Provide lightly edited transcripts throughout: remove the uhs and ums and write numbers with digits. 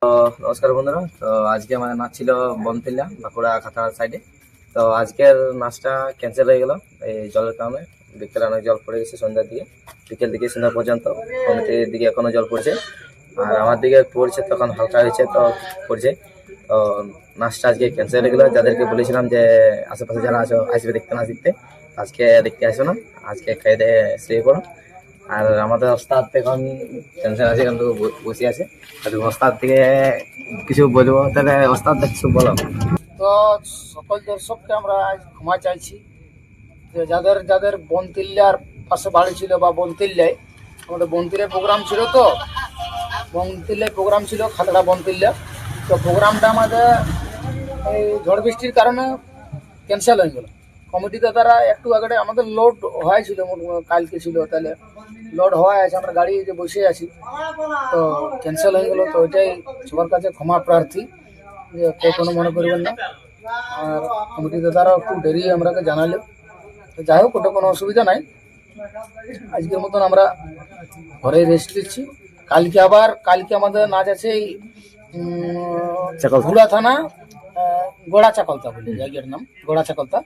নমস্কার বন্ধুরা। তো আজকে আমাদের নাচ ছিল বনতিল্লা বাঁকুড়া খাতাড়া সাইডে। তো আজকের নাচটা ক্যান্সেল হয়ে গেল এই জলের কারণে। বিকেলে অনেক জল পড়ে গেছে, সন্ধ্যার দিকে, বিকেল দিকে সন্ধ্যা পর্যন্ত। কমিটির দিকে এখনো জল পড়ছে, আর আমার দিকে পড়ছে, তখন হালকা হয়েছে তো পড়ছে। তো নাচটা আজকে ক্যান্সেল হয়ে গেলো। যাদেরকে বলেছিলাম যে আশেপাশে যারা আসবে দেখতে, নাচ দেখতে, আজকে দেখতে আসো না, আজকে খেয়ে দিয়ে শুয়ে পড়ো। আর আমাদের ওস্তাদ এখন টেনশন আছে, কিন্তু বসে আছে। ওস্তাদ থেকে কিছু বলবো, তাহলে ওস্তাদ কিছু বলো। তো সকল দর্শককে আমরা আজ ক্ষমা চাইছি যে যাদের যাদের বনতিল্লার পাশে বাড়ি ছিল বা বনতিল্লায় আমাদের বনতিল্লায় প্রোগ্রাম ছিল, তো বনতিল্লায় প্রোগ্রাম ছিল খাতড়া বনতিল্লা। তো প্রোগ্রামটা আমাদের এই ঝড় বৃষ্টির কারণে ক্যান্সেল হয়ে গেল। কমিটিতে তারা একটু আগে আমাদের লোড হয়েছিল, কালকে ছিল, তাহলে লোড হওয়া আছে, আমরা গাড়ি যে বসে আছি, তো ক্যান্সেল হয়ে গেল। তো ওইটাই সবার কাছে ক্ষমা প্রার্থী, যে কেউ কোনো মনে করবেন না। আর কমিটিতে তারা একটু দেরি আমরাকে জানালো, তো যাই হোক, ওটা কোনো অসুবিধা নাই। আজকের মতন আমরা ঘরে রেস্ট দিচ্ছি। কালকে আমাদের নাচ আছে এই ঘুড়া থানা গোড়া চাকলতা বলে জায়গার নাম, গোড়া চাকলতা,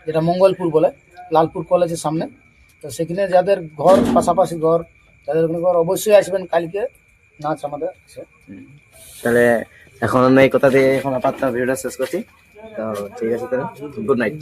যেটা মঙ্গলপুর বলে, লালপুর কলেজের সামনে। তো সেখানে যাদের ঘর পাশাপাশি ঘর, যাদের ঘর, অবশ্যই আসবেন কালকে নাচ আমাদের আছে। তাহলে এখন এই কথা দিয়ে এখন আপাতত ভিডিওটা শেষ করছি। তো ঠিক আছে, তাহলে গুড নাইট।